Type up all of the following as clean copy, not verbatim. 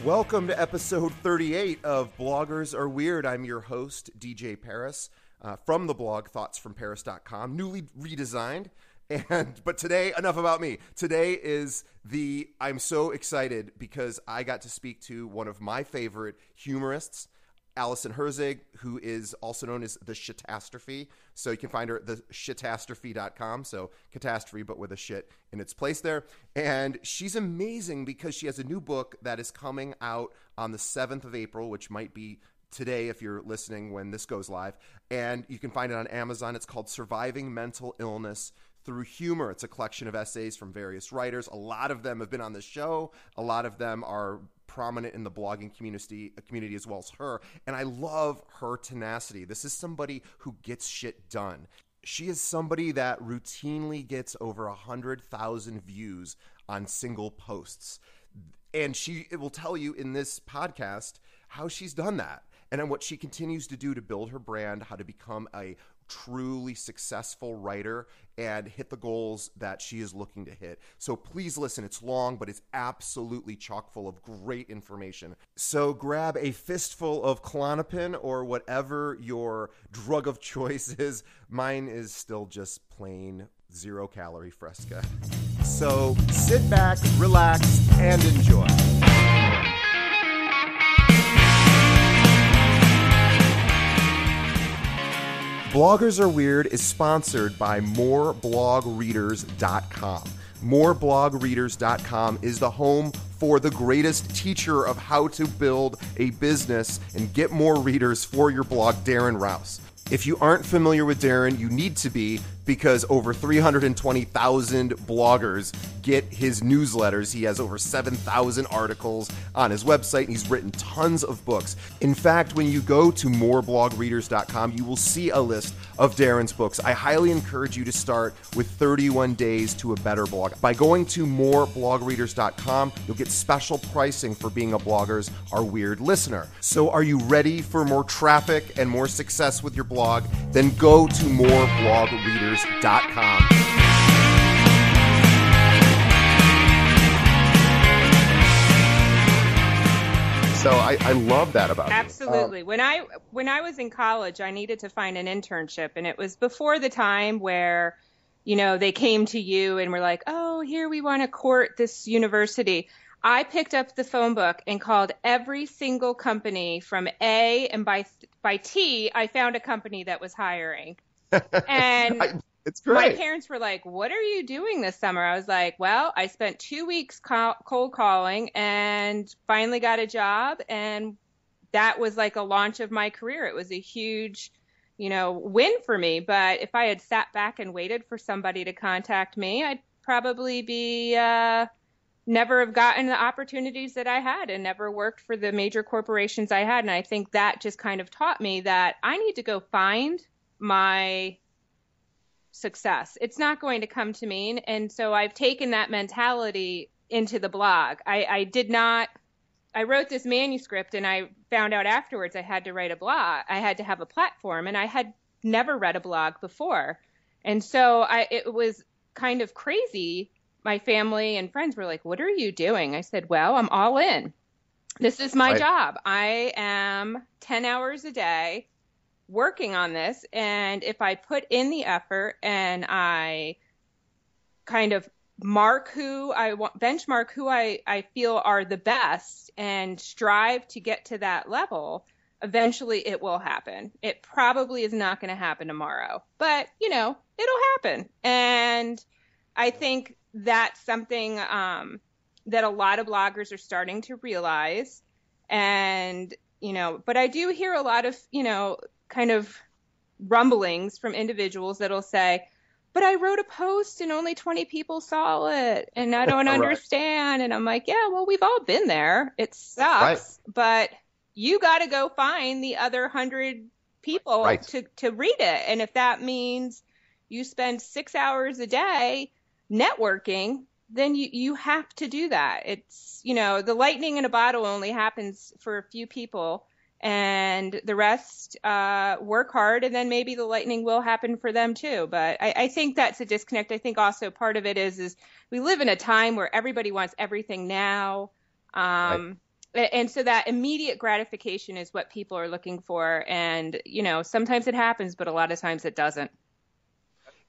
Welcome to episode 38 of Bloggers Are Weird. I'm your host, DJ Paris, from the blog thoughtsfromparis.com, newly redesigned. But today, enough about me. Today is I'm so excited because I got to speak to one of my favorite humorists, Alyson Herzig, who is also known as TheShitastrophy. So you can find her at theshitastrophy.com. So catastrophe, but with a shit in its place there. And she's amazing because she has a new book that is coming out on the 7th of April, which might be today if you're listening when this goes live. And you can find it on Amazon. It's called Surviving Mental Illness Through Humor. It's a collection of essays from various writers. A lot of them have been on the show. A lot of them are prominent in the blogging community as well as her. And I love her tenacity. This is somebody who gets shit done. She is somebody that routinely gets over 100,000 views on single posts. And it will tell you in this podcast how she's done that and what she continues to do to build her brand, how to become a truly successful writer and hit the goals that she is looking to hit. So please listen. It's long, but it's absolutely chock full of great information. So grab a fistful of Klonopin or whatever your drug of choice is. Mine is still just plain 0-calorie Fresca. So sit back, relax, and enjoy. Bloggers Are Weird is sponsored by moreblogreaders.com. Moreblogreaders.com is the home for the greatest teacher of how to build a business and get more readers for your blog, Darren Rouse. If you aren't familiar with Darren, you need to be, because over 320,000 bloggers get his newsletters. He has over 7,000 articles on his website, and he's written tons of books. In fact, when you go to moreblogreaders.com, you will see a list of Darren's books. I highly encourage you to start with 31 Days to a Better Blog. By going to moreblogreaders.com, you'll get special pricing for being a Bloggers Are Weird listener. So are you ready for more traffic and more success with your blog? Then go to moreblogreaders.com. So I love that about Absolutely. You. When I was in college, I needed to find an internship, and it was before the time where, they came to you and were like, oh, here, we want to court this university. I picked up the phone book and called every single company from A, and by T, I found a company that was hiring. And it's great. My parents were like, what are you doing this summer? I was like, well, I spent 2 weeks cold calling and finally got a job. And that was like a launch of my career. It was a huge, win for me. But if I had sat back and waited for somebody to contact me, I'd probably be never have gotten the opportunities that I had and never worked for the major corporations I had. And I think that just kind of taught me that I need to go find my success. It's not going to come to me. And so I've taken that mentality into the blog. I wrote this manuscript, and I found out afterwards I had to write a blog. I had to have a platform, and I had never read a blog before. And so it was kind of crazy. My family and friends were like, what are you doing? I said, well, I'm all in. This is my job. I am 10 hours a day working on this, and if I put in the effort and I kind of benchmark who I feel are the best and strive to get to that level, eventually it will happen. It probably is not going to happen tomorrow, but it'll happen. And I think that's something that a lot of bloggers are starting to realize. And but I do hear a lot of kind of rumblings from individuals that'll say, but I wrote a post and only 20 people saw it and I don't understand. And I'm like, yeah, well, we've all been there. It sucks, but you got to go find the other 100 people to read it. And if that means you spend 6 hours a day networking, then you have to do that. It's, the lightning in a bottle only happens for a few people. And the rest work hard, and then maybe the lightning will happen for them too. But I think that's a disconnect. I think also part of it is we live in a time where everybody wants everything now. And so that immediate gratification is what people are looking for. And, sometimes it happens, but a lot of times it doesn't.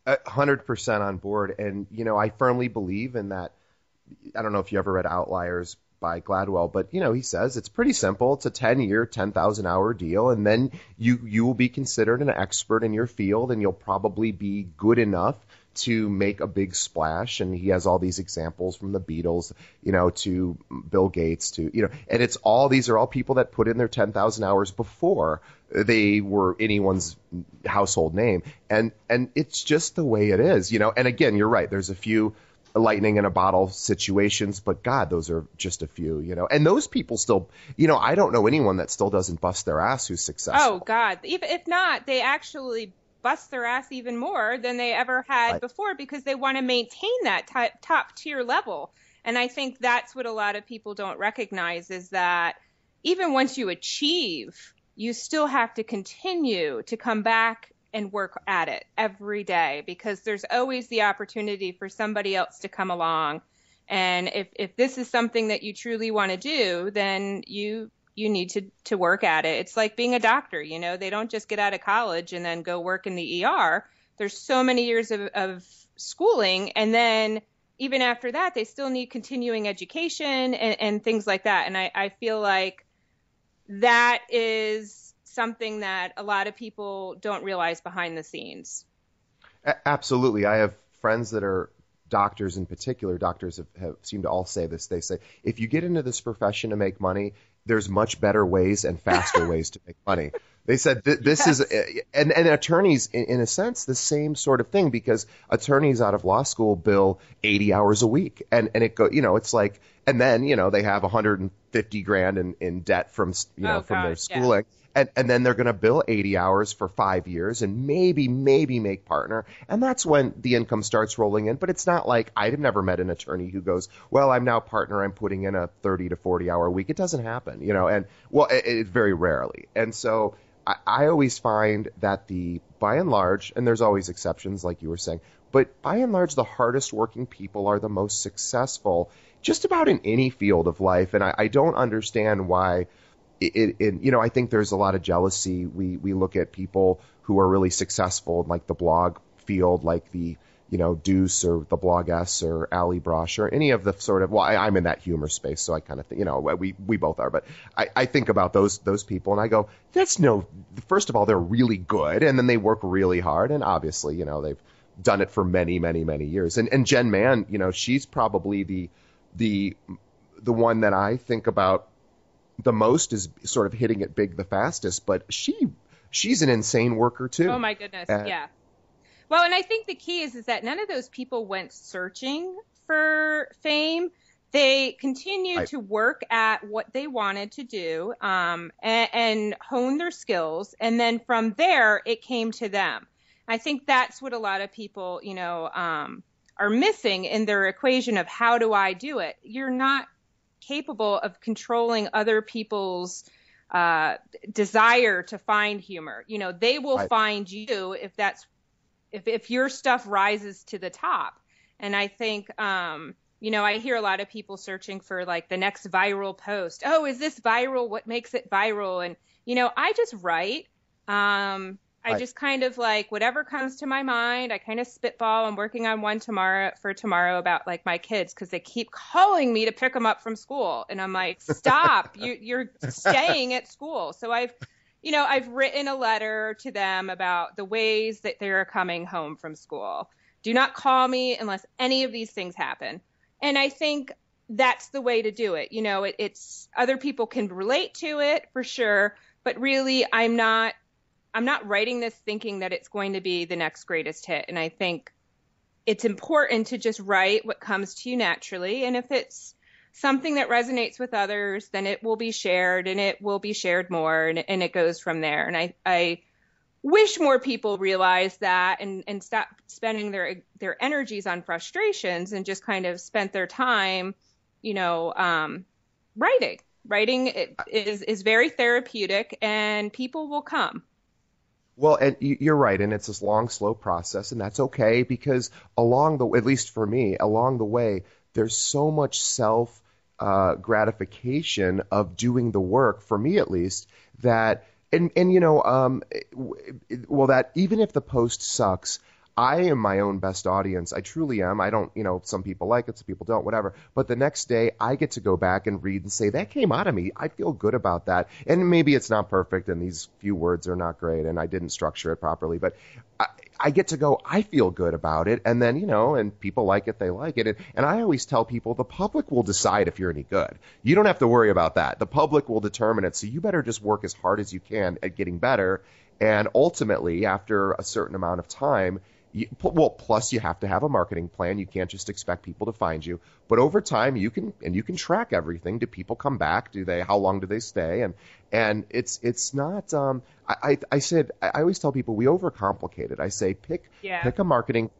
100% on board. And, I firmly believe in that. I don't know if you ever read Outliers by Gladwell, but, he says it's pretty simple. It's a 10-year, 10,000-hour deal. And then you will be considered an expert in your field, and you'll probably be good enough to make a big splash. And he has all these examples from the Beatles, to Bill Gates, to, and these are all people that put in their 10,000 hours before they were anyone's household name. And it's just the way it is, and again, you're right. There's a few lightning in a bottle situations, but God, those are just a few, and those people still, I don't know anyone that still doesn't bust their ass who's successful. Oh God. Even if not, they actually bust their ass even more than they ever had before, because they want to maintain that top tier level. And I think that's what a lot of people don't recognize, is that even once you achieve, you still have to continue to come back and work at it every day, because there's always the opportunity for somebody else to come along. And if this is something that you truly want to do, then you need to work at it. It's like being a doctor, they don't just get out of college and then go work in the ER. There's so many years of schooling. And then even after that, they still need continuing education and things like that. And I feel like that is something that a lot of people don't realize behind the scenes. Absolutely. I have friends that are doctors in particular. Doctors have seem to all say this. They say, if you get into this profession to make money, there's much better ways and faster ways to make money. They said this is, and attorneys, in a sense, the same sort of thing, because attorneys out of law school bill 80 hours a week. And it go, it's like, and then, they have 150 grand in debt from, from their schooling. Yeah. And then they're going to bill 80 hours for 5 years and maybe make partner. And that's when the income starts rolling in. But it's not like, I've never met an attorney who goes, well, I'm now partner, I'm putting in a 30 to 40 hour week. It doesn't happen, and well, it very rarely. And so I always find that by and large, and there's always exceptions like you were saying, but by and large, the hardest working people are the most successful just about in any field of life. And I don't understand why. I think there's a lot of jealousy. We look at people who are really successful in like the blog field, like the, Deuce or the Blog S or Ali Brosh or any of the sort of, well, I'm in that humor space, so I kind of think, we both are, but I think about those people and I go, first of all, they're really good, and then they work really hard, and obviously, they've done it for many, many, many years. And Jen Mann, she's probably the one that I think about the most is sort of hitting it big the fastest, but she's an insane worker too. Oh my goodness. Yeah. Well, and I think the key is that none of those people went searching for fame. They continued to work at what they wanted to do, and hone their skills. And then from there, it came to them. I think that's what a lot of people, are missing in their equation of how do I do it? You're not capable of controlling other people's desire to find humor. They will find you if your stuff rises to the top. And I think, I hear a lot of people searching for like the next viral post. Oh, is this viral? What makes it viral? And, I just write. I just kind of like whatever comes to my mind. I kind of spitball. I'm working on one tomorrow about like my kids, because they keep calling me to pick them up from school. And I'm like, stop, you're staying at school. So I've written a letter to them about the ways that they're coming home from school. Do not call me unless any of these things happen. And I think that's the way to do it. It's other people can relate to it for sure, but really I'm not writing this thinking that it's going to be the next greatest hit. And I think it's important to just write what comes to you naturally. And if it's something that resonates with others, then it will be shared, and it will be shared more, and it goes from there. And I wish more people realize that and stop spending their energies on frustrations and just kind of spent their time, writing. Writing is very therapeutic, and people will come. Well, and you're right, and it's this long, slow process, and that's okay, because at least for me, along the way, there's so much gratification of doing the work, for me at least, that well, that even if the post sucks, I am my own best audience. I truly am. I don't, some people like it, some people don't, whatever. But the next day, I get to go back and read and say, that came out of me. I feel good about that. And maybe it's not perfect and these few words are not great and I didn't structure it properly. But I get to go, I feel good about it. And then, and people like it, they like it. And I always tell people the public will decide if you're any good. You don't have to worry about that. The public will determine it. So you better just work as hard as you can at getting better. And ultimately, after a certain amount of time, plus you have to have a marketing plan. You can't just expect people to find you. But over time, you can track everything. Do people come back? How long do they stay? And it's not. I always tell people we overcomplicate it. I say pick a marketing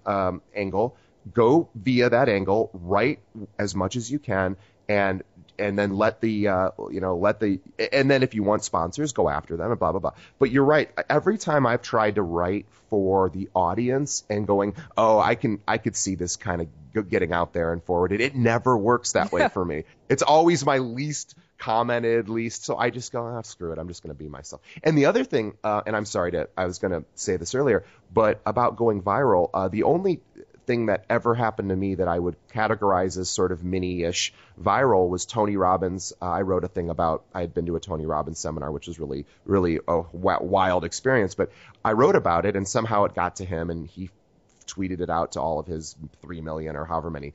angle. Go via that angle. Write as much as you can, and then let the and then if you want sponsors, go after them and blah, blah, blah. But you're right. Every time I've tried to write for the audience and going, I could see this kind of getting out there and forwarded, it never works that way for me. It's always my least commented, so I just go, screw it. I'm just going to be myself. And the other thing, and I'm sorry I was going to say this earlier, but about going viral, the only thing that ever happened to me that I would categorize as sort of mini-ish viral was Tony Robbins. I wrote a thing about, I had been to a Tony Robbins seminar, which was really, really a wild experience, but I wrote about it and somehow it got to him and he tweeted it out to all of his 3 million or however many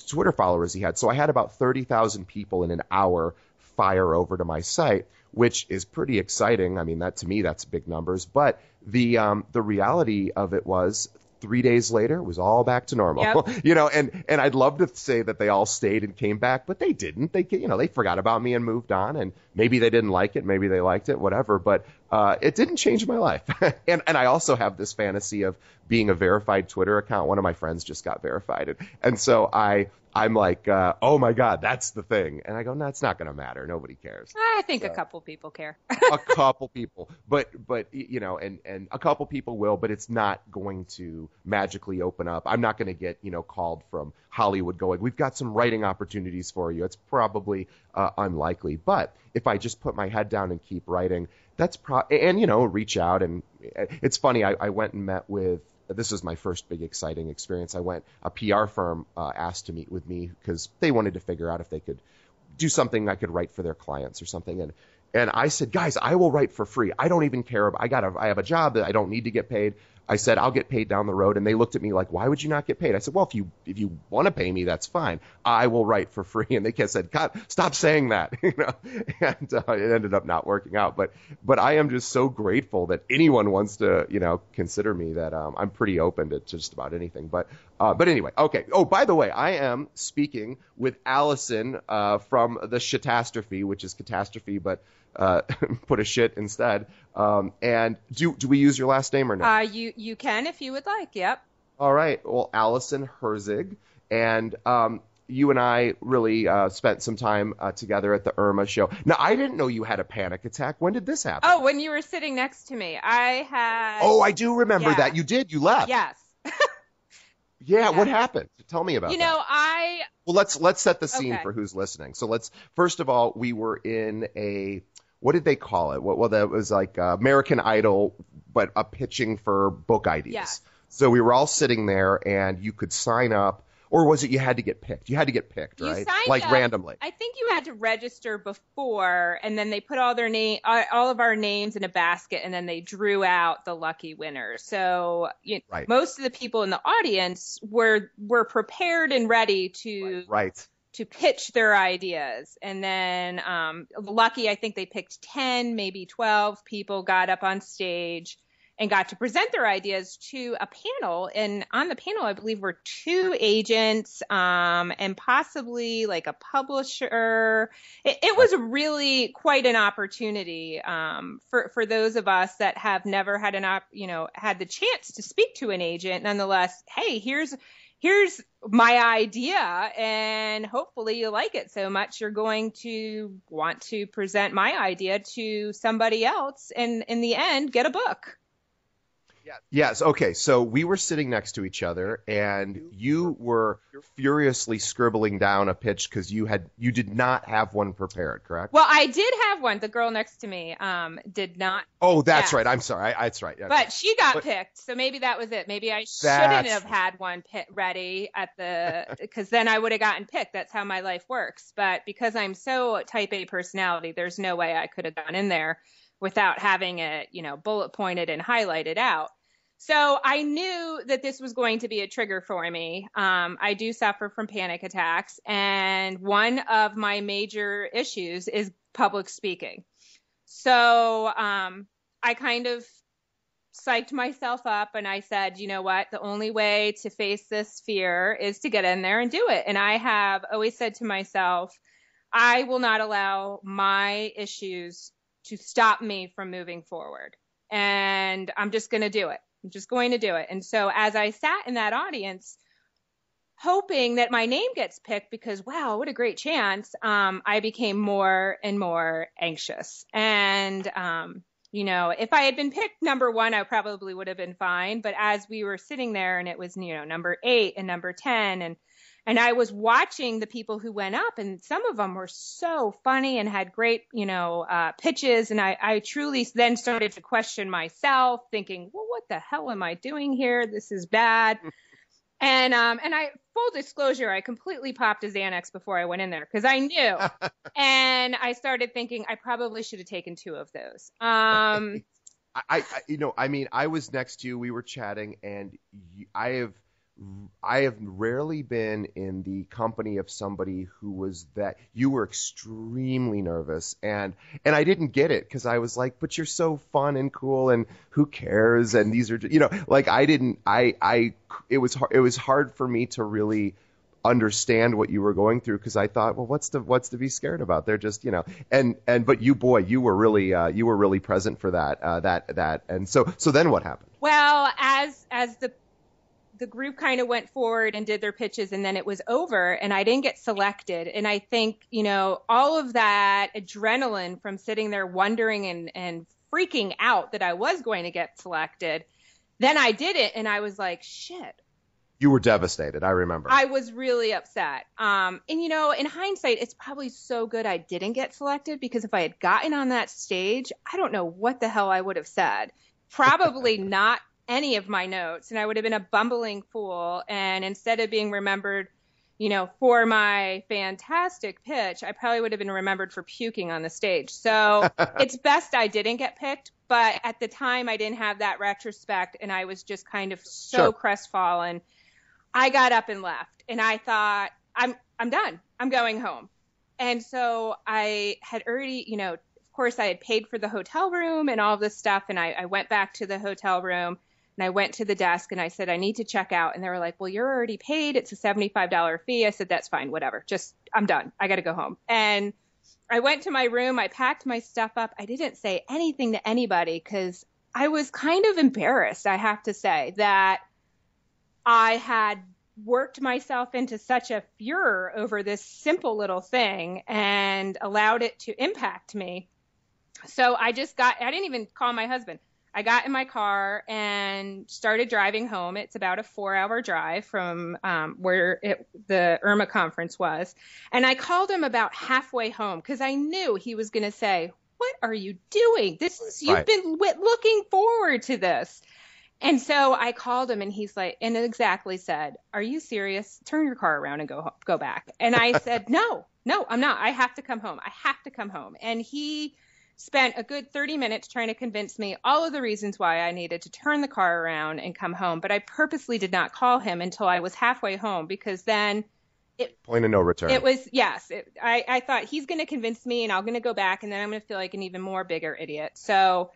Twitter followers he had. So I had about 30,000 people in an hour fire over to my site, which is pretty exciting. I mean, to me, that's big numbers. But the reality of it was 3 days later, it was all back to normal. Yep. And I'd love to say that they all stayed and came back, but they didn't. They forgot about me and moved on, and maybe they didn't like it, maybe they liked it, whatever. But it didn't change my life. and I also have this fantasy of being a verified Twitter account. One of my friends just got verified, and so I'm like, oh my God, that's the thing. And I go, no, it's not going to matter. Nobody cares. I think a couple people care. A couple people, but and a couple people will, but it's not going to magically open up. I'm not going to get, called from Hollywood going, we've got some writing opportunities for you. It's probably unlikely. But if I just put my head down and keep writing, that's reach out. And it's funny. I went and met with, this was my first big exciting experience. A PR firm asked to meet with me because they wanted to figure out if they could do something I could write for their clients or something. And I said, guys, I will write for free. I don't even care. I have a job that I don't need to get paid. I said, I'll get paid down the road. And they looked at me like, why would you not get paid? I said, well, if you want to pay me, that's fine. I will write for free. And they said, God, stop saying that. And it ended up not working out. But I am just so grateful that anyone wants to, consider me, that I'm pretty open to just about anything. But anyway, okay. Oh, by the way, I am speaking with Alyson from TheShitastrophy, which is catastrophe, but put a shit instead. And do we use your last name or no? You can if you would like. Yep. All right. Well, Alyson Herzig, and you and I really spent some time together at the Irma show. Now, I didn't know you had a panic attack. When did this happen? Oh, when you were sitting next to me, I had. Oh, I do remember that. You did. You left. Yes. Yeah. What happened? Tell me about that. Well, let's set the scene for who's listening. So first of all, we were in what did they call it? Well, that was like American Idol, but a pitching for book ideas. Yes. So we were all sitting there, and you could sign up, or was it you had to get picked? You had to get picked, right? You signed like up, randomly. I think you had to register before, and then they put all of our names in a basket, and then they drew out the lucky winner. So right. Most of the people in the audience were prepared and ready to. Right. To pitch their ideas. And then lucky, I think they picked 10, maybe 12 people got up on stage and got to present their ideas to a panel. And on the panel, I believe were 2 agents and possibly like a publisher. It was really quite an opportunity for those of us that have never had had the chance to speak to an agent. Nonetheless, hey, here's my idea, and hopefully you like it so much you're going to want to present my idea to somebody else, and in the end get a book. Yes. Okay. So we were sitting next to each other, and you were furiously scribbling down a pitch because you did not have one prepared, correct? Well, I did have one. The girl next to me did not. Oh, that's Yes. right. I'm sorry. That's right. Okay. But she got picked, so maybe that was it. Maybe I shouldn't have had one ready because then I would have gotten picked. That's how my life works. But because I'm so type A personality, there's no way I could have gone in there without having it, bullet pointed and highlighted out. So I knew that this was going to be a trigger for me. I do suffer from panic attacks, and one of my major issues is public speaking. So I kind of psyched myself up, and I said, you know what? The only way to face this fear is to get in there and do it. And I have always said to myself, I will not allow my issues to stop me from moving forward. And I'm just going to do it. I'm just going to do it. And so as I sat in that audience, hoping that my name gets picked because, wow, what a great chance, I became more and more anxious. And, if I had been picked number 1, I probably would have been fine. But as we were sitting there and it was, number 8 and number 10, and I was watching the people who went up, and some of them were so funny and had great, pitches. And I truly then started to question myself, thinking, well, what the hell am I doing here? This is bad. And full disclosure, I completely popped a Xanax before I went in there because I knew. And I started thinking I probably should have taken 2 of those. I was next to you. We were chatting, and I have rarely been in the company of somebody who was that. You were extremely nervous, and I didn't get it because I was like, but you're so fun and cool, and who cares? And these are, it was hard for me to really understand what you were going through because I thought, well, what's to be scared about? They're just, but you were really present for that. And so then what happened? Well, as the group kind of went forward and did their pitches, and then it was over and I didn't get selected. And I think, all of that adrenaline from sitting there wondering and freaking out that I was going to get selected, then I did it. And I was like, shit. You were devastated. I remember. I was really upset. And in hindsight, it's probably so good I didn't get selected, because if I had gotten on that stage, I don't know what the hell I would have said. Probably not any of my notes, and I would have been a bumbling fool. And instead of being remembered, for my fantastic pitch, I probably would have been remembered for puking on the stage. So it's best I didn't get picked. But at the time, I didn't have that retrospect, and I was just kind of so crestfallen. I got up and left, and I thought, I'm done. I'm going home. And so I had already, of course, I had paid for the hotel room and all this stuff, and I went back to the hotel room. And I went to the desk and I said, I need to check out. And they were like, well, you're already paid. It's a $75 fee. I said, that's fine. Whatever. I'm done. I got to go home. And I went to my room. I packed my stuff up. I didn't say anything to anybody because I was kind of embarrassed, I have to say, that I had worked myself into such a furor over this simple little thing and allowed it to impact me. So I didn't even call my husband. I got in my car and started driving home. It's about a 4-hour drive from where the IRMA conference was. And I called him about halfway home because I knew he was going to say, what are you doing? You've been looking forward to this. And so I called him, and he's like, and exactly said, are you serious? Turn your car around and go back. And I said, no, I'm not. I have to come home. I have to come home. And he spent a good 30 minutes trying to convince me all of the reasons why I needed to turn the car around and come home. But I purposely did not call him until I was halfway home, because then point of no return. It was, yes. I thought he's going to convince me and I'm going to go back, and then I'm going to feel like an even more bigger idiot. So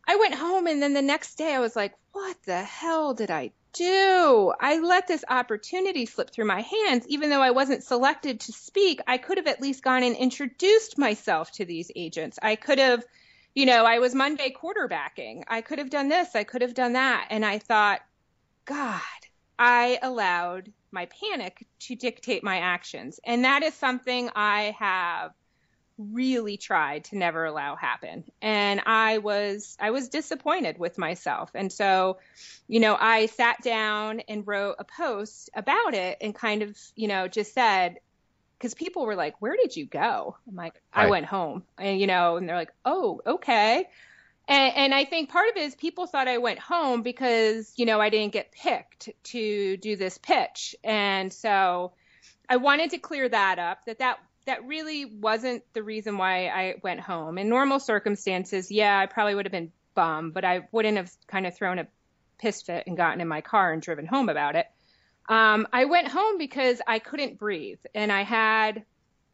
I went home, and then the next day I was like, what the hell did I do? I let this opportunity slip through my hands. Even though I wasn't selected to speak, I could have at least gone and introduced myself to these agents. I could have, I was Monday quarterbacking. I could have done this. I could have done that. And I thought, God, I allowed my panic to dictate my actions. And that is something I have really tried to never allow happen. And I was disappointed with myself. And so, I sat down and wrote a post about it and kind of, just said, because people were like, where did you go? I'm like, I went home. And, and they're like, oh, okay. And I think part of it is people thought I went home because, I didn't get picked to do this pitch. And so I wanted to clear that up, that really wasn't the reason why I went home. In normal circumstances, yeah, I probably would have been bummed, but I wouldn't have kind of thrown a piss fit and gotten in my car and driven home about it. I went home because I couldn't breathe, and I had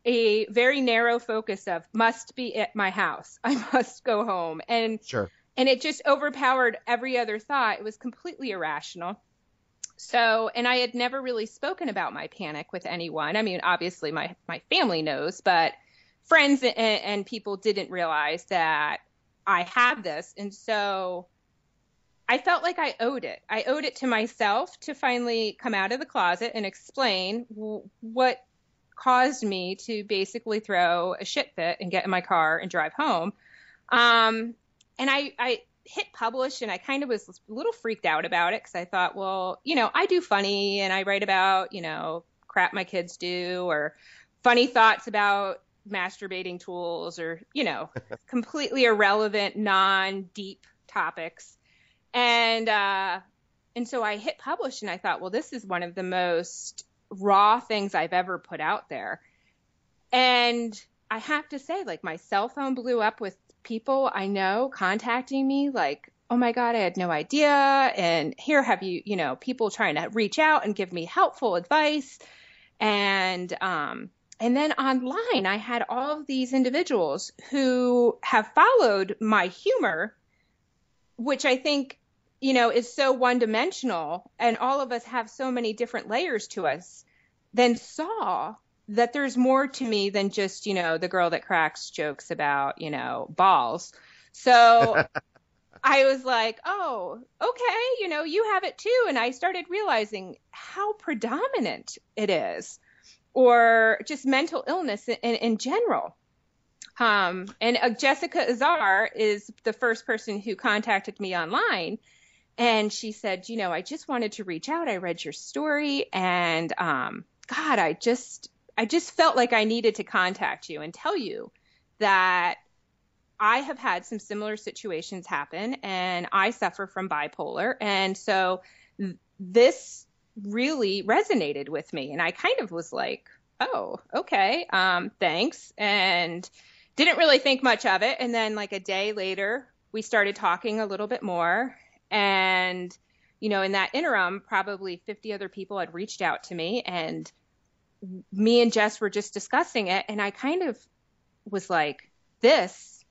a very narrow focus of must be at my house. I must go home. And Sure. And it just overpowered every other thought. It was completely irrational. So, and I had never really spoken about my panic with anyone. I mean, obviously my family knows, but friends and people didn't realize that I had this. And so I felt like I owed it. I owed it to myself to finally come out of the closet and explain what caused me to basically throw a shit fit and get in my car and drive home. And I hit publish, and I kind of was a little freaked out about it because I thought, well, I do funny and I write about, crap my kids do or funny thoughts about masturbating tools or, completely irrelevant, non-deep topics. And so I hit publish, and I thought, well, this is one of the most raw things I've ever put out there. And I have to say, like, my cell phone blew up with people I know contacting me like, oh my God, I had no idea. And here have you, people trying to reach out and give me helpful advice. And then online, I had all of these individuals who have followed my humor, which I think, is so one-dimensional, and all of us have so many different layers to us, then saw that there's more to me than just, the girl that cracks jokes about, balls. So I was like, oh, okay, you have it too. And I started realizing how predominant it is, or just mental illness in general. And Jessica Azar is the first person who contacted me online. And she said, I just wanted to reach out. I read your story, and God, I just felt like I needed to contact you and tell you that I have had some similar situations happen, and I suffer from bipolar. And so this really resonated with me. And I kind of was like, oh, okay, thanks. And didn't really think much of it. And then like a day later, we started talking a little bit more. And, in that interim, probably 50 other people had reached out to me, and me and Jess were just discussing it. And I kind of was like, this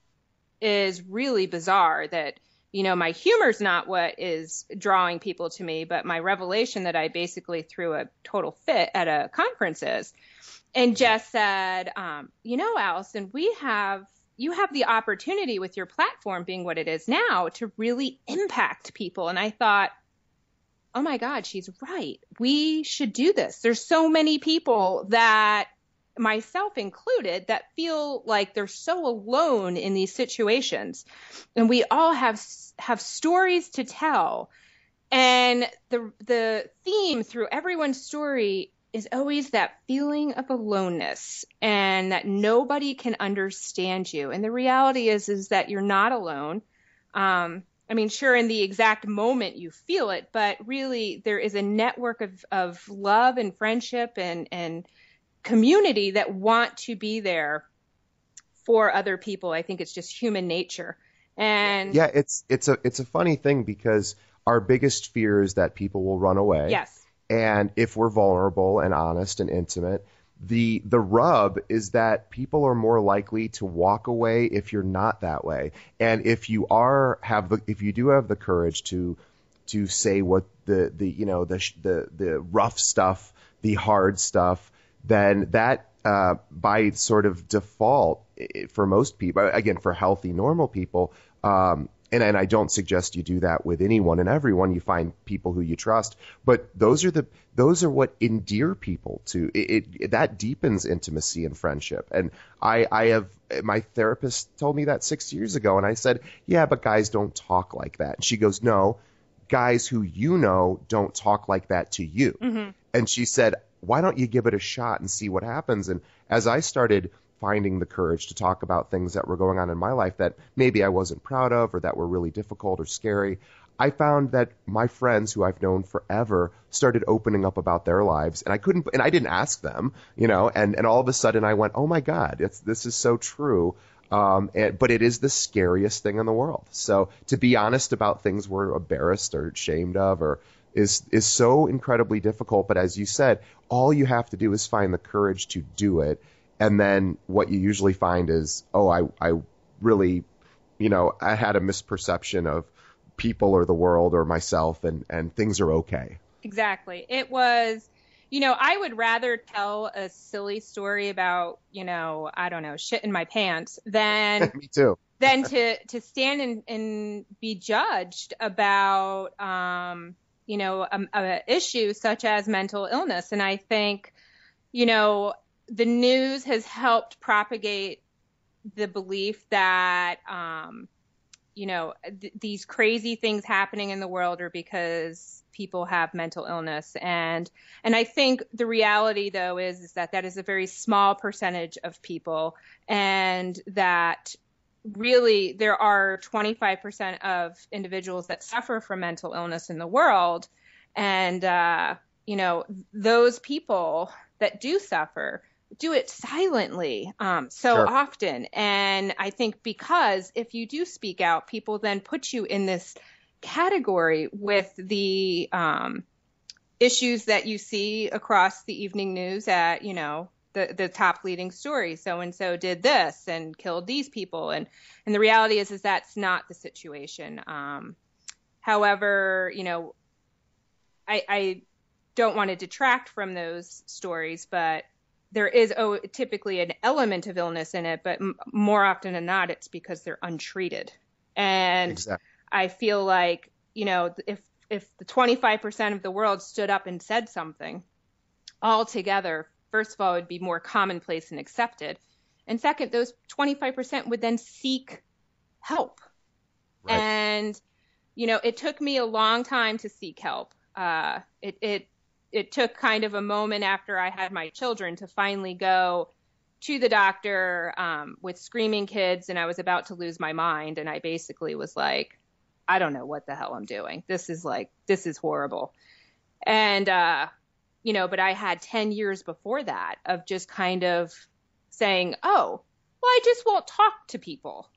is really bizarre that, my humor's not what is drawing people to me, but my revelation that I basically threw a total fit at a conference is. And Jess said, Alyson, you have the opportunity with your platform being what it is now to really impact people. And I thought, oh my God, she's right. We should do this. There's so many people, that myself included, that feel like they're so alone in these situations. And we all have stories to tell. And the theme through everyone's story is always that feeling of aloneness, and that nobody can understand you. And the reality is that you're not alone. Sure, in the exact moment you feel it, but really there is a network of love and friendship and community that want to be there for other people. I think it's just human nature. And yeah, it's a funny thing, because our biggest fear is that people will run away. Yes. And if we're vulnerable and honest and intimate, the rub is that people are more likely to walk away if you're not that way. And if you do have the courage to say what the rough stuff, the hard stuff, then that by sort of default, for most people, again, for healthy, normal people, And I don't suggest you do that with anyone and everyone. You find people who you trust, but those are what endear people to it. That deepens intimacy and friendship. And I have my therapist told me that 6 years ago, and I said, yeah, but guys don't talk like that. And she goes, no, guys who you know don't talk like that to you. Mm-hmm. And she said, why don't you give it a shot and see what happens? And as I started finding the courage to talk about things that were going on in my life that maybe I wasn't proud of or that were really difficult or scary, I found that my friends who I've known forever started opening up about their lives, and I didn't ask them, and all of a sudden I went, oh my God, this is so true. But it is the scariest thing in the world. So to be honest about things we're embarrassed or ashamed of is so incredibly difficult. But as you said, all you have to do is find the courage to do it. And then what you usually find is, I really, I had a misperception of people or the world or myself, and things are okay. Exactly. It was, I would rather tell a silly story about, I don't know, shit in my pants than Me too. than to stand and be judged about, a issue such as mental illness. And I think, the news has helped propagate the belief that, these crazy things happening in the world are because people have mental illness. And I think the reality, though, is that is a very small percentage of people, and that really there are 25% of individuals that suffer from mental illness in the world. And, those people that do suffer do it silently Sure. often. And I think because if you do speak out, people then put you in this category with the issues that you see across the evening news at, the top leading story. So-and-so did this and killed these people. And the reality is that's not the situation. However, I don't want to detract from those stories, but there is typically an element of illness in it, but more often than not, it's because they're untreated. And Exactly. I feel like, if the 25% of the world stood up and said something altogether, first of all, it would be more commonplace and accepted. And second, those 25% would then seek help. Right. And, it took me a long time to seek help. It took kind of a moment after I had my children to finally go to the doctor with screaming kids, and I was about to lose my mind. And I basically was like, I don't know what the hell I'm doing. This is horrible. And, but I had 10 years before that of just kind of saying, oh, well, I just won't talk to people.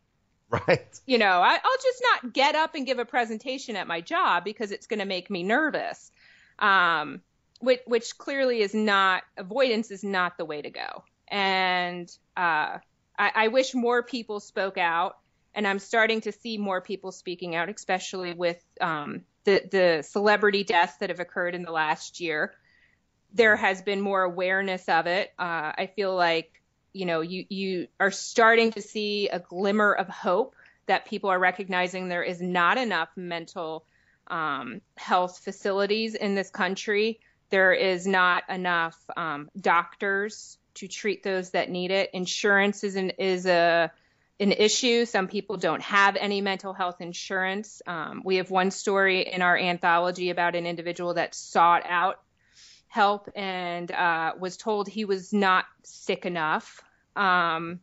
Right. I'll just not get up and give a presentation at my job because it's going to make me nervous. Which clearly is not, avoidance is not the way to go. And I wish more people spoke out, and I'm starting to see more people speaking out, especially with the celebrity deaths that have occurred in the last year. There has been more awareness of it. I feel like, you are starting to see a glimmer of hope that people are recognizing there is not enough mental health facilities in this country. There is not enough doctors to treat those that need it. Insurance is an issue. Some people don't have any mental health insurance. We have one story in our anthology about an individual that sought out help and was told he was not sick enough. So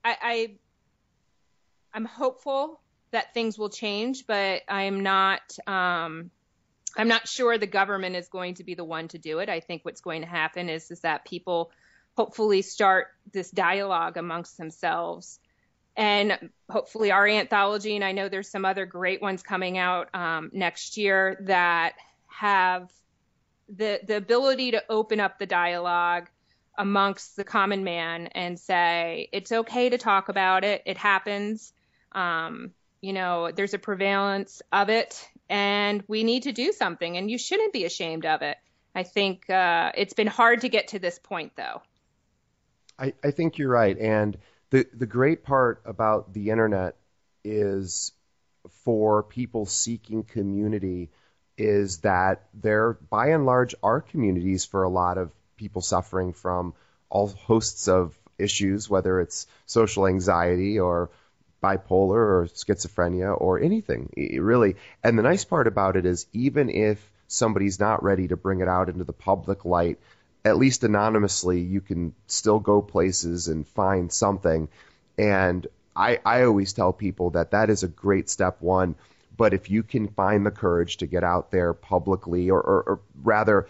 I'm hopeful that things will change, but I'm not sure the government is going to be the one to do it. I think what's going to happen is that people hopefully start this dialogue amongst themselves, and hopefully our anthology, and I know there's some other great ones coming out next year that have the ability to open up the dialogue amongst the common man and say, it's okay to talk about it. It happens. There's a prevalence of it, and we need to do something, and you shouldn't be ashamed of it. I think it's been hard to get to this point, though. I think you're right. And the great part about the internet is for people seeking community is that there, by and large, are communities for a lot of people suffering from all hosts of issues, whether it's social anxiety or bipolar or schizophrenia or anything, really. And the nice part about it is even if somebody's not ready to bring it out into the public light, at least anonymously, you can still go places and find something. And I always tell people that that is a great step one. But if you can find the courage to get out there publicly, or rather,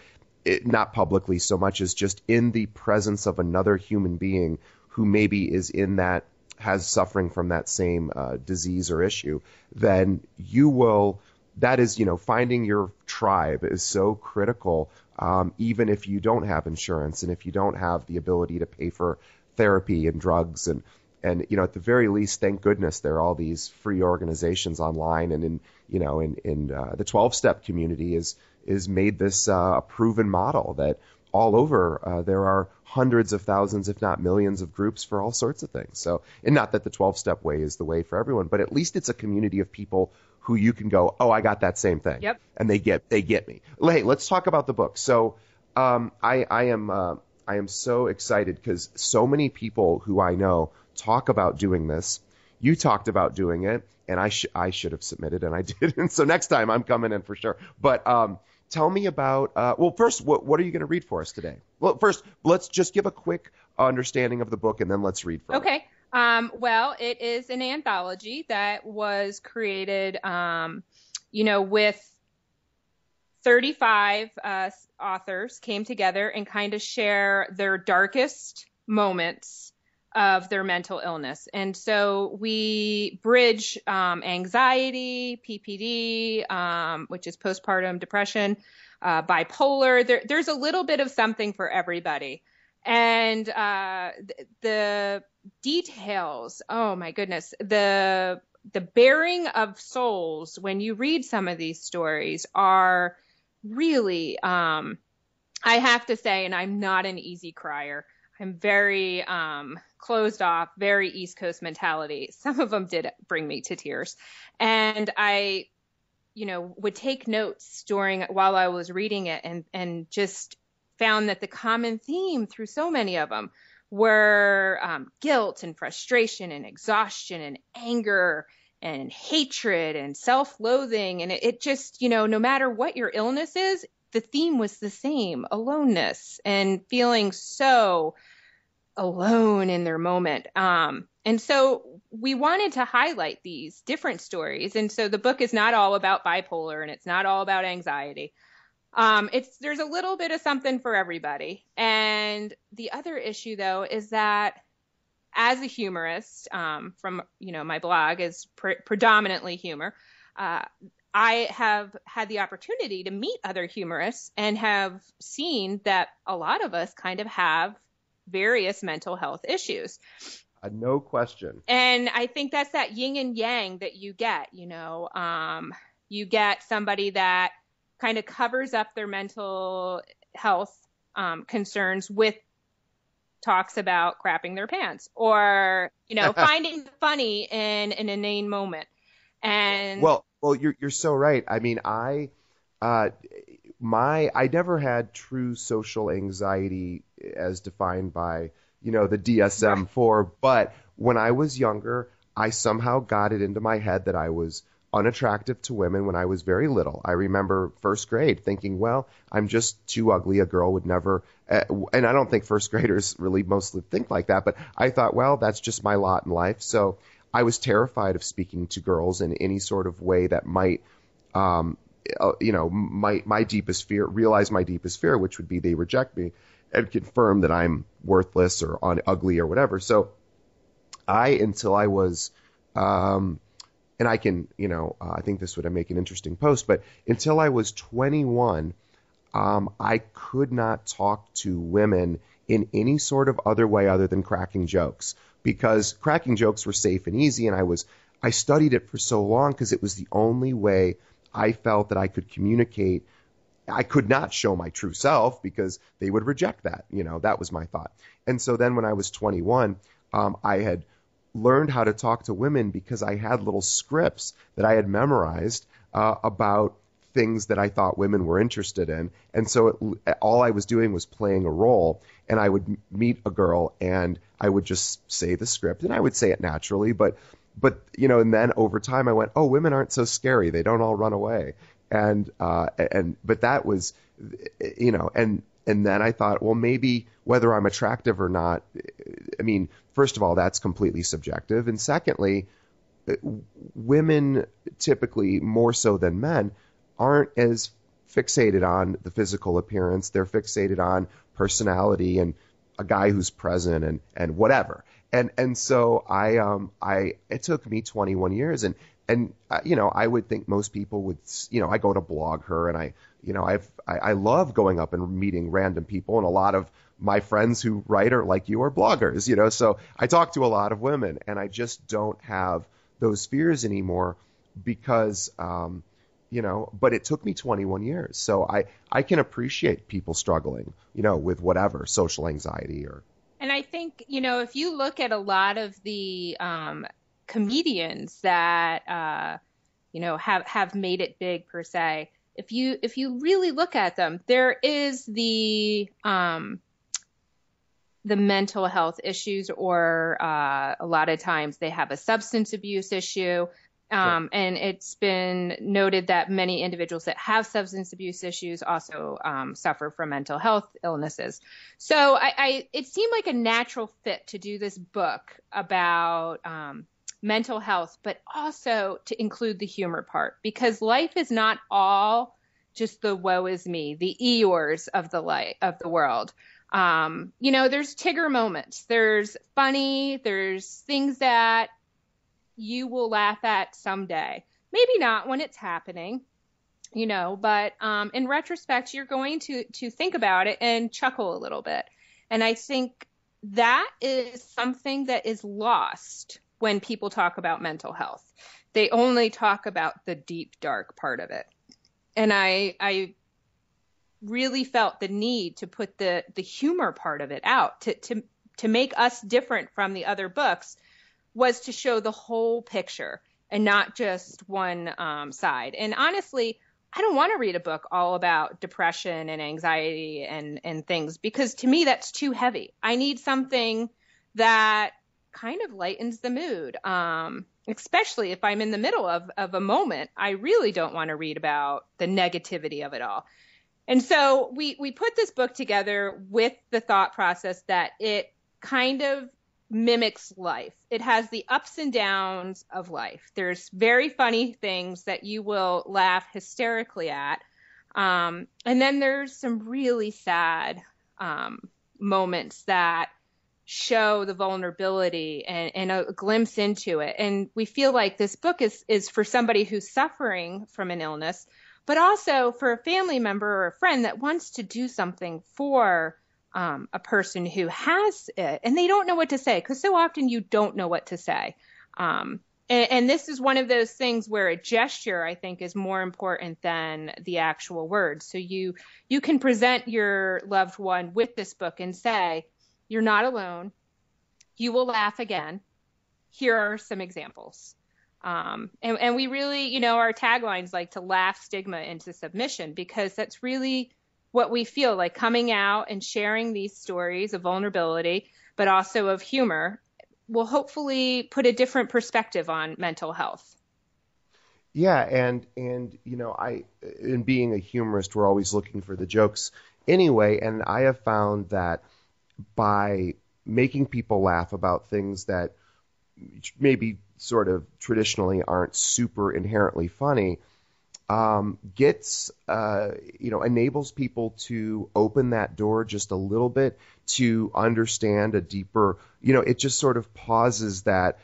not publicly so much as just in the presence of another human being who maybe is in that, has suffering from that same disease or issue, then you will, that is, finding your tribe is so critical, even if you don't have insurance and if you don't have the ability to pay for therapy and drugs and at the very least, thank goodness there are all these free organizations online, and in the 12-step community is made this a proven model that all over there are hundreds of thousands, if not millions, of groups for all sorts of things. So, and not that the 12-step way is the way for everyone, but at least it's a community of people who you can go, oh, I got that same thing, yep, and they get me. Hey, let's talk about the book. So, I am so excited because so many people who I know talk about doing this. You talked about doing it, and I should have submitted, and I didn't. So next time I'm coming in for sure. But tell me about, well, first, what are you going to read for us today? Well, first, let's just give a quick understanding of the book, and then let's read from it. Okay. Well, it is an anthology that was created, with 35 authors came together and kind of share their darkest moments of their mental illness. And so we bridge anxiety, PPD, which is postpartum depression, bipolar. There's a little bit of something for everybody. And the details, oh my goodness, the bearing of souls when you read some of these stories are really, I have to say, and I'm not an easy crier. I'm very closed off, very East Coast mentality. Some of them did bring me to tears. And I, would take notes while I was reading it and just found that the common theme through so many of them were guilt and frustration and exhaustion and anger and hatred and self-loathing. And it just, no matter what your illness is, the theme was the same: aloneness and feeling so alone in their moment. And so we wanted to highlight these different stories. And so the book is not all about bipolar, and it's not all about anxiety. There's a little bit of something for everybody. And the other issue, though, is that as a humorist, from, my blog is predominantly humor, I have had the opportunity to meet other humorists and have seen that a lot of us kind of have various mental health issues. No question. And I think that's that yin and yang that you get, you get somebody that kind of covers up their mental health concerns with talks about crapping their pants or, finding funny in an inane moment. And well, you're so right. I mean, I never had true social anxiety as defined by, the DSM-4, but when I was younger, I somehow got it into my head that I was unattractive to women when I was very little. I remember first grade thinking, well, I'm just too ugly. A girl would never, and I don't think first graders really mostly think like that, but I thought, well, that's just my lot in life. So I was terrified of speaking to girls in any sort of way that might, my deepest fear, realize my deepest fear, which would be they reject me and confirm that I'm worthless or ugly or whatever. So until I was, and I can, I think this would make an interesting post, but until I was 21, I could not talk to women in any sort of other way other than cracking jokes, because cracking jokes were safe and easy. And I studied it for so long because it was the only way I felt that I could communicate. I could not show my true self because they would reject that. That was my thought. And so then when I was 21, I had learned how to talk to women because I had little scripts that I had memorized about things that I thought women were interested in. And so all I was doing was playing a role, and I would meet a girl and I would just say the script, and I would say it naturally, but and then over time I went, oh, women aren't so scary. They don't all run away. But that was, and then I thought, well, maybe whether I'm attractive or not, I mean, first of all, that's completely subjective. And secondly, women typically, more so than men, aren't as fixated on the physical appearance. They're fixated on personality and a guy who's present and whatever. And so it took me 21 years and I would think most people would, I go to blog her and I love going up and meeting random people, and a lot of my friends who write or like you are bloggers, so I talk to a lot of women, and I just don't have those fears anymore because, but it took me 21 years. So I can appreciate people struggling, with whatever, social anxiety or. And I think, if you look at a lot of the comedians that, have made it big per se, if you really look at them, there is the mental health issues, or a lot of times they have a substance abuse issue. And it's been noted that many individuals that have substance abuse issues also suffer from mental health illnesses. So it seemed like a natural fit to do this book about mental health, but also to include the humor part, because life is not all just the woe is me, the Eeyores of the world. There's Tigger moments, there's funny, there's things that you will laugh at someday. Maybe not when it's happening, but in retrospect, you're going to think about it and chuckle a little bit. And I think that is something that is lost when people talk about mental health. They only talk about the deep, dark part of it. And I really felt the need to put the humor part of it out, to make us different from the other books, was to show the whole picture and not just one side. And honestly, I don't want to read a book all about depression and anxiety and things, because to me, that's too heavy. I need something that kind of lightens the mood, especially if I'm in the middle of a moment. I really don't want to read about the negativity of it all. And so we put this book together with the thought process that it kind of mimics life. It has the ups and downs of life. There's very funny things that you will laugh hysterically at. And then there's some really sad moments that show the vulnerability and a glimpse into it. And we feel like this book is for somebody who's suffering from an illness, but also for a family member or a friend that wants to do something for a person who has it and they don't know what to say, because so often you don't know what to say. And this is one of those things where a gesture, I think, is more important than the actual words. So you can present your loved one with this book and say, you're not alone. You will laugh again. Here are some examples. And we really, our taglines like to laugh stigma into submission, because that's really what we feel like, coming out and sharing these stories of vulnerability, but also of humor, will hopefully put a different perspective on mental health. Yeah, and I, in being a humorist, we're always looking for the jokes anyway, and I have found that by making people laugh about things that maybe sort of traditionally aren't super inherently funny, enables people to open that door just a little bit to understand a deeper, it just sort of pauses that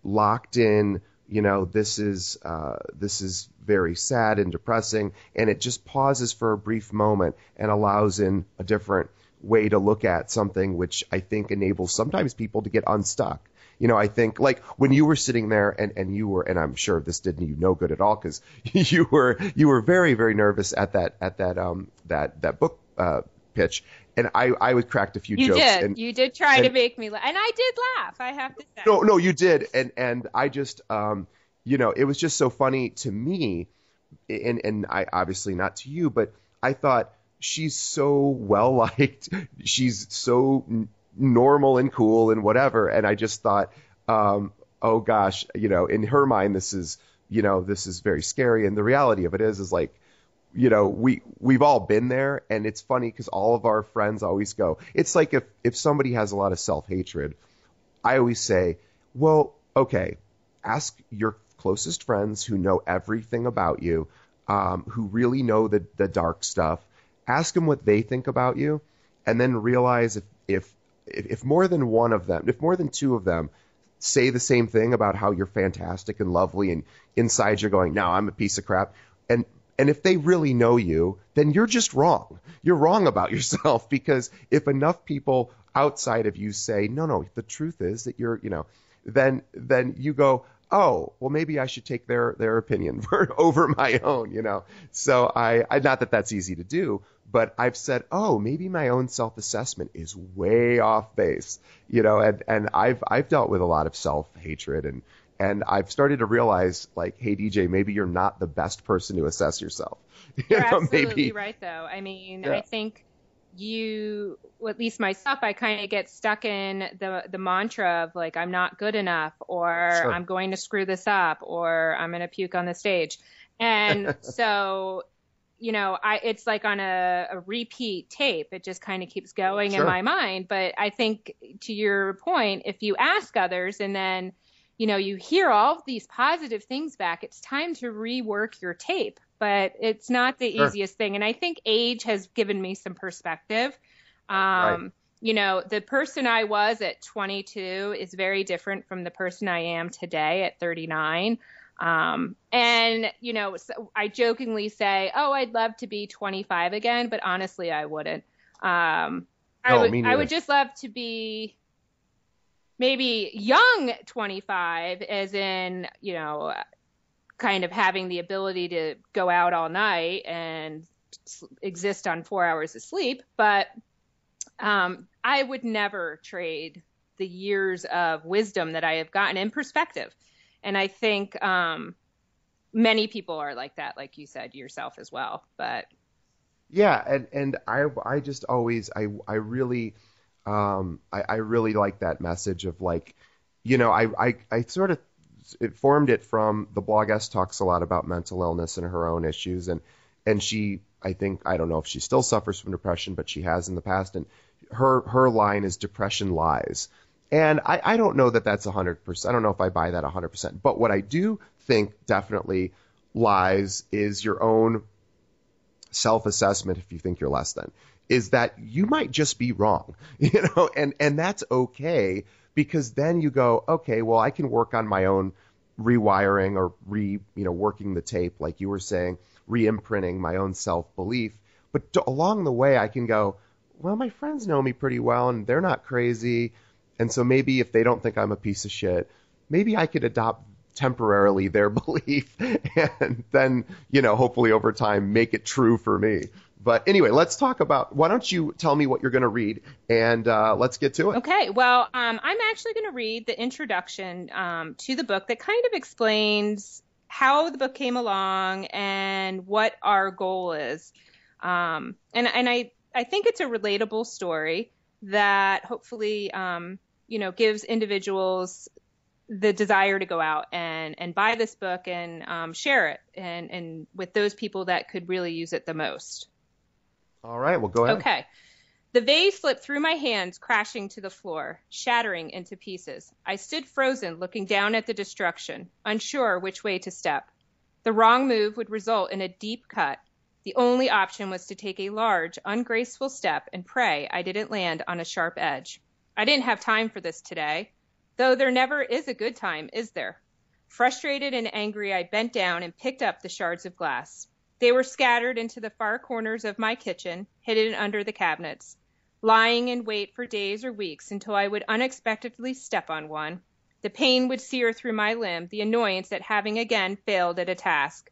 locked in, this is very sad and depressing, and it just pauses for a brief moment and allows in a different way to look at something, which I think enables sometimes people to get unstuck. I think like when you were sitting there and you were, and I'm sure this didn't you no good at all, because you were very, very nervous at that book pitch, and I would cracked a few You jokes. did. And You did try to make me laugh, and I did laugh, I have to say. no, you did, and I just it was just so funny to me, and I obviously not to you, but I thought she's so well liked, she's so normal and cool and whatever, and I just thought, oh gosh, in her mind this is very scary, and the reality of it is like, we've all been there, and it's funny because all of our friends always go, it's like if somebody has a lot of self-hatred, I always say, well, okay, ask your closest friends who know everything about you, who really know the dark stuff, ask them what they think about you, and then realize if more than one of them, if more than two of them say the same thing about how you're fantastic and lovely, and inside you're going, no, I'm a piece of crap, and if they really know you, then you're just wrong. You're wrong about yourself, because if enough people outside of you say, no, the truth is that you're, then you go, oh, well, maybe I should take their opinion over my own, So I not that that's easy to do, but I've said, oh, maybe my own self-assessment is way off base, and I've dealt with a lot of self-hatred, and I've started to realize, like, hey, DJ, maybe you're not the best person to assess yourself. You're absolutely right, though. I mean, yeah. I think at least myself, I kind of get stuck in the mantra of, like, I'm not good enough, or Sure. I'm going to screw this up, or I'm going to puke on the stage. And so, it's like on a repeat tape. It just kind of keeps going Sure. in my mind. But I think, to your point, if you ask others and then you hear all of these positive things back, it's time to rework your tape, but it's not the easiest thing. And I think age has given me some perspective. Right. The person I was at 22 is very different from the person I am today at 39. So I jokingly say, oh, I'd love to be 25 again, but honestly, I wouldn't. I would just love to be maybe young 25, as in, kind of having the ability to go out all night and exist on 4 hours of sleep. But I would never trade the years of wisdom that I have gotten in perspective. And I think many people are like that, like you said yourself as well. But yeah, and I just always I really like that message of, like, I sort of formed it from the blog. S talks a lot about mental illness and her own issues, and she, I think, I don't know if she still suffers from depression, but she has in the past, and her line is depression lies. And I don't know that that's 100%. I don't know if I buy that 100%. But what I do think definitely lies is your own self-assessment, if you think you're less than, is that you might just be wrong, and that's okay, because then you go, okay, well, I can work on my own rewiring, or working the tape, like you were saying, re-imprinting my own self-belief. But along the way, I can go, well, my friends know me pretty well, and they're not crazy. And so maybe if they don't think I'm a piece of shit, maybe I could adopt temporarily their belief, and then, hopefully over time make it true for me. But anyway, let's talk about, why don't you tell me what you're going to read, and let's get to it. Okay. Well, I'm actually going to read the introduction to the book that kind of explains how the book came along and what our goal is. And I think it's a relatable story that hopefully, gives individuals the desire to go out and buy this book and share it and with those people that could really use it the most. All right, well, go ahead. Okay. The vase slipped through my hands, crashing to the floor, shattering into pieces. I stood frozen, looking down at the destruction, unsure which way to step. The wrong move would result in a deep cut. The only option was to take a large, ungraceful step and pray I didn't land on a sharp edge. I didn't have time for this today, though there never is a good time, is there? Frustrated and angry, I bent down and picked up the shards of glass. They were scattered into the far corners of my kitchen, hidden under the cabinets, lying in wait for days or weeks until I would unexpectedly step on one. The pain would sear through my limb, the annoyance at having again failed at a task.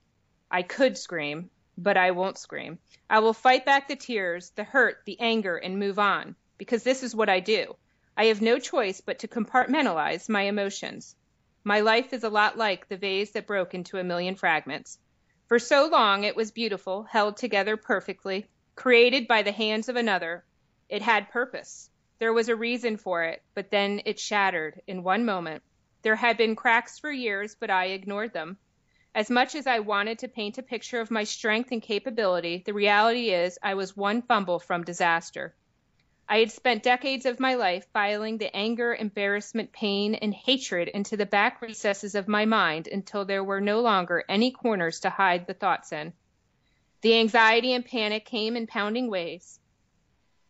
I could scream. but I won't scream. I will fight back the tears, the hurt, the anger, and move on, because this is what I do. I have no choice but to compartmentalize my emotions. My life is a lot like the vase that broke into a million fragments. For so long it was beautiful, held together perfectly, created by the hands of another. It had purpose. There was a reason for it, but then it shattered in one moment. There had been cracks for years, but I ignored them. As much as I wanted to paint a picture of my strength and capability, the reality is I was one fumble from disaster. I had spent decades of my life filing the anger, embarrassment, pain, and hatred into the back recesses of my mind until there were no longer any corners to hide the thoughts in. The anxiety and panic came in pounding waves.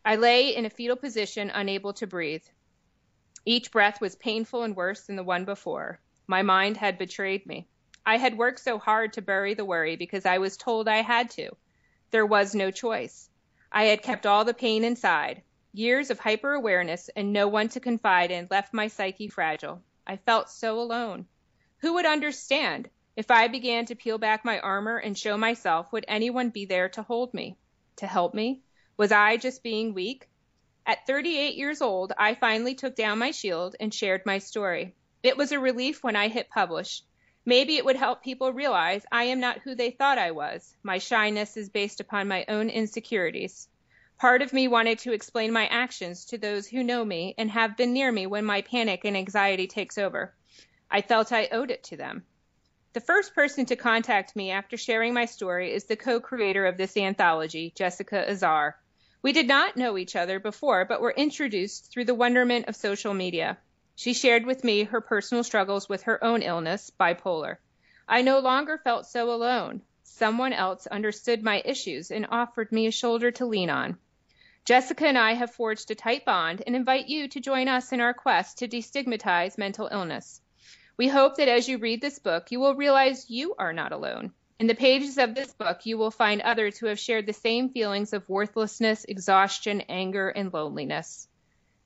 I lay in a fetal position, unable to breathe. Each breath was painful and worse than the one before. My mind had betrayed me. I had worked so hard to bury the worry because I was told I had to. There was no choice. I had kept all the pain inside. Years of hyper-awareness and no one to confide in left my psyche fragile. I felt so alone. Who would understand? If I began to peel back my armor and show myself, would anyone be there to hold me? To help me? Was I just being weak? At 38 years old, I finally took down my shield and shared my story. It was a relief when I hit publish. Maybe it would help people realize I am not who they thought I was. My shyness is based upon my own insecurities. Part of me wanted to explain my actions to those who know me and have been near me when my panic and anxiety takes over. I felt I owed it to them. The first person to contact me after sharing my story is the co-creator of this anthology, Jessica Azar. We did not know each other before, but were introduced through the wonderment of social media. She shared with me her personal struggles with her own illness, bipolar. I no longer felt so alone. Someone else understood my issues and offered me a shoulder to lean on. Jessica and I have forged a tight bond and invite you to join us in our quest to destigmatize mental illness. We hope that as you read this book, you will realize you are not alone. In the pages of this book, you will find others who have shared the same feelings of worthlessness, exhaustion, anger, and loneliness.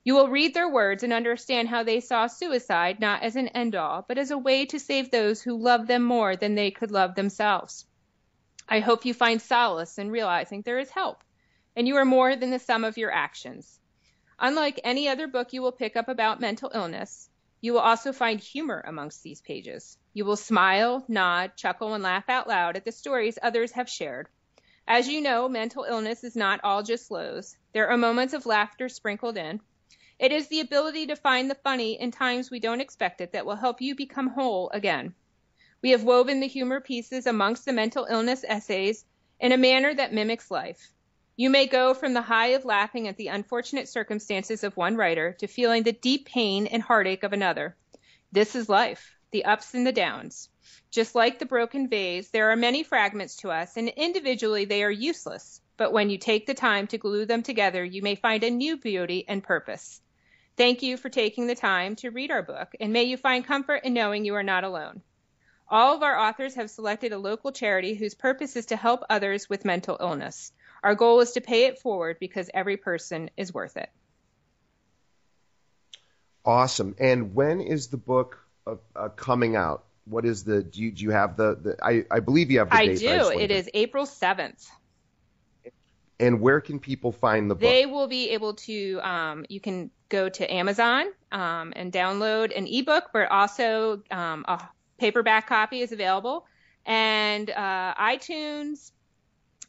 You will read their words and understand how they saw suicide not as an end-all, but as a way to save those who love them more than they could love themselves. I hope you find solace in realizing there is help, and you are more than the sum of your actions. Unlike any other book you will pick up about mental illness, you will also find humor amongst these pages. You will smile, nod, chuckle, and laugh out loud at the stories others have shared. As you know, mental illness is not all just lows. There are moments of laughter sprinkled in. It is the ability to find the funny in times we don't expect it that will help you become whole again. We have woven the humor pieces amongst the mental illness essays in a manner that mimics life. You may go from the high of laughing at the unfortunate circumstances of one writer to feeling the deep pain and heartache of another. This is life, the ups and the downs. Just like the broken vase, there are many fragments to us, and individually they are useless. But when you take the time to glue them together, you may find a new beauty and purpose. Thank you for taking the time to read our book, and may you find comfort in knowing you are not alone. All of our authors have selected a local charity whose purpose is to help others with mental illness. Our goal is to pay it forward because every person is worth it. Awesome. And when is the book coming out? What is the, do you have I believe you have the date. I do. It is April 7th. And where can people find the book? They will be able to, you can go to Amazon and download an ebook, but also a paperback copy is available. And iTunes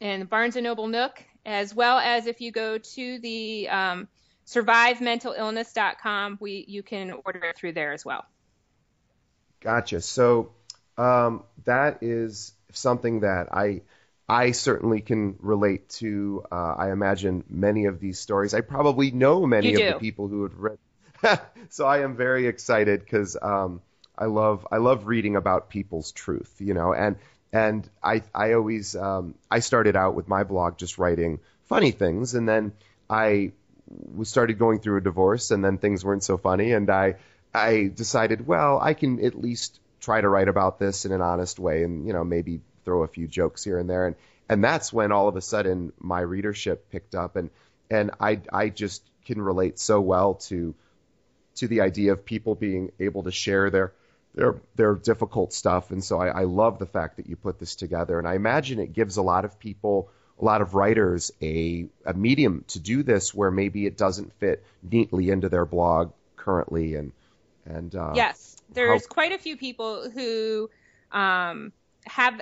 and Barnes & Noble Nook, as well as if you go to the survivementalillness.com, you can order it through there as well. Gotcha. So that is something that I certainly can relate to. I imagine many of these stories. I probably know many of the people who have read. So I am very excited because I love reading about people's truth, you know, and I always I started out with my blog just writing funny things, and then I started going through a divorce, and then things weren't so funny, and I decided, well, I can at least try to write about this in an honest way, and you know, maybe throw a few jokes here and there, and that's when all of a sudden my readership picked up, and I just can relate so well to the idea of people being able to share they're difficult stuff. And so I love the fact that you put this together. And I imagine it gives a lot of people, a lot of writers, a medium to do this where maybe it doesn't fit neatly into their blog currently. And yes, there's quite a few people who have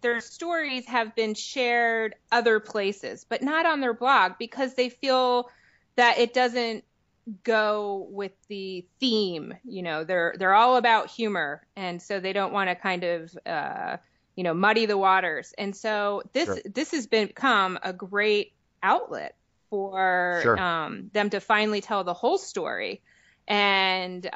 their stories have been shared other places, but not on their blog because they feel that it doesn't go with the theme. They're all about humor, and so they don't want to kind of muddy the waters. And so this has become a great outlet for them to finally tell the whole story. And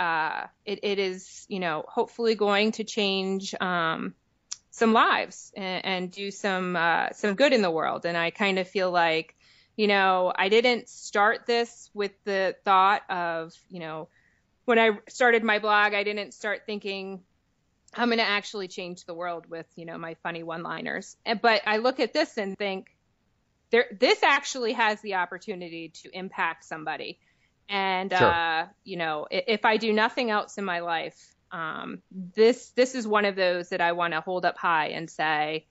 it is, hopefully going to change some lives and do some good in the world. And I kind of feel like, I didn't start this with the thought of, when I started my blog, I didn't start thinking I'm going to actually change the world with, my funny one-liners. But I look at this and think this actually has the opportunity to impact somebody. And, if I do nothing else in my life, this is one of those that I want to hold up high and say,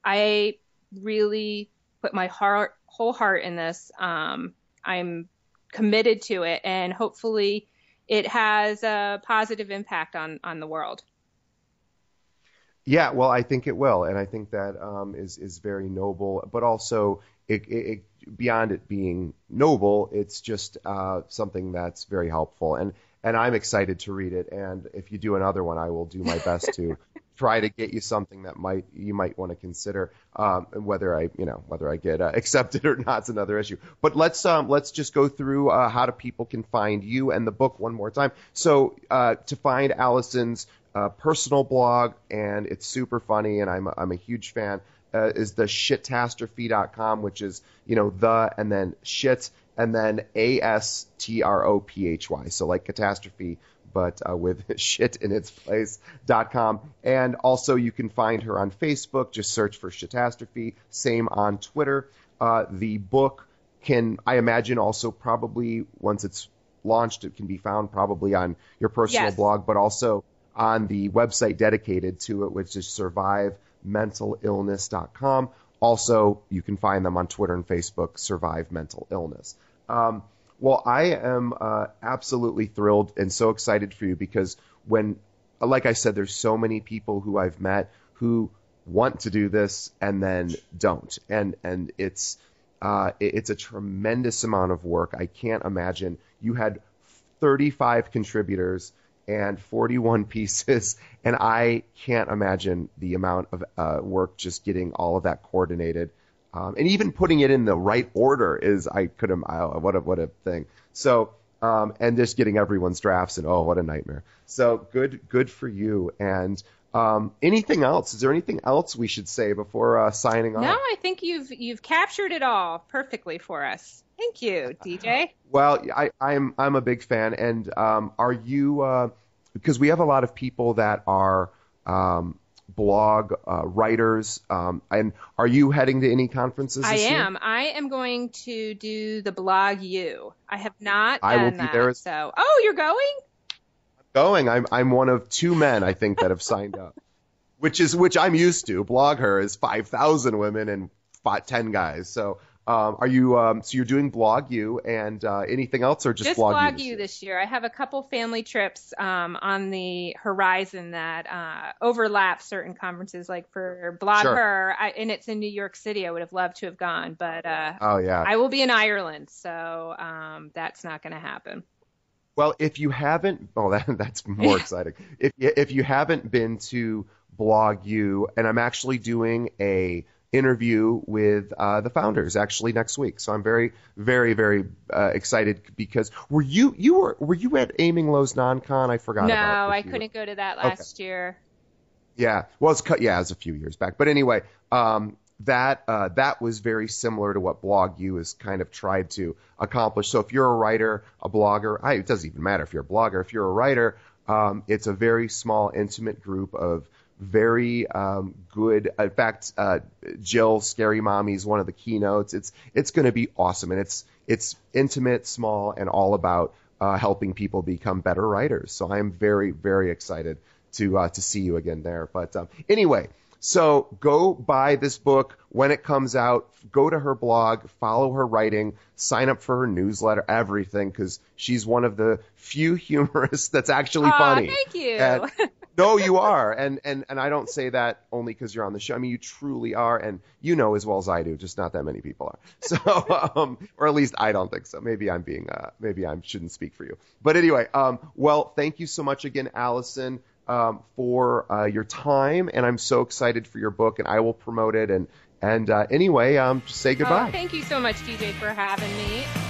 I really put my whole heart in this. I'm committed to it, and hopefully it has a positive impact on the world. Yeah, well, I think it will, and I think that is very noble, but also it beyond it being noble, it's just something that's very helpful, and I'm excited to read it. And if you do another one, I will do my best to try to get you something that you might want to consider. Whether I get accepted or not is another issue. But let's just go through how do people can find you and the book one more time. So to find Alyson's personal blog, and it's super funny, and I'm a huge fan, is TheShitastrophy.com, which is the and then shit and then ASTROPHY, so like catastrophe, but with shit in its place.com. And also you can find her on Facebook. Just search for Shitastrophy. Same on Twitter. The book can, I imagine, also probably once it's launched, it can be found probably on your personal blog, but also on the website dedicated to it, which is survivementalillness.com. Also, you can find them on Twitter and Facebook, Survive Mental Illness. Well, I am absolutely thrilled and so excited for you because like I said, there's so many people who I've met who want to do this and then don't. And it's a tremendous amount of work. I can't imagine. You had 35 contributors and 41 pieces, and I can't imagine the amount of work just getting all of that coordinated. And even putting it in the right order what a thing. So, and just getting everyone's drafts, and what a nightmare. So good for you. And anything else? Is there anything else we should say before signing off? No, I think you've captured it all perfectly for us. Thank you, DJ. Well, I'm a big fan. And are you? Because we have a lot of people that are blog writers. And are you heading to any conferences this year? I am going to do the Blog U. I have not done I will be that. there. So, you're going? I'm one of 2 men, I think, that have signed up, which I'm used to. Blog Her is 5,000 women and 10 guys. So, are you? So you're doing Blog U and anything else, or just Blog U this year? I have a couple family trips on the horizon that overlap certain conferences, like for Blog Her, and it's in New York City. I would have loved to have gone, but I will be in Ireland, so that's not going to happen. Well, if you haven't, that's more exciting. If you haven't been to Blog U, and I'm actually doing a interview with the founders actually next week, so I'm very, very, very excited because were you at Aiming Low's non-con? I forgot. No, I couldn't go to that last year. Yeah, well, it was a few years back, but anyway, that was very similar to what Blog U has kind of tried to accomplish. So if you're a writer, a blogger, it doesn't even matter if you're a blogger. If you're a writer, it's a very small, intimate group of very good. In fact, Jill, Scary Mommy, is one of the keynotes. It's going to be awesome, and it's intimate, small, and all about helping people become better writers. So I am very, very excited to see you again there. But anyway, so go buy this book when it comes out. Go to her blog, follow her writing, sign up for her newsletter, everything, because she's one of the few humorists that's actually funny. Thank you. And, no, you are. And I don't say that only because you're on the show. I mean, you truly are. And you know as well as I do, just not that many people are. So, or at least I don't think so. Maybe maybe I shouldn't speak for you. But anyway, well, thank you so much again, Alyson, for your time. And I'm so excited for your book, and I will promote it. And anyway, just say goodbye. Thank you so much, DJ, for having me.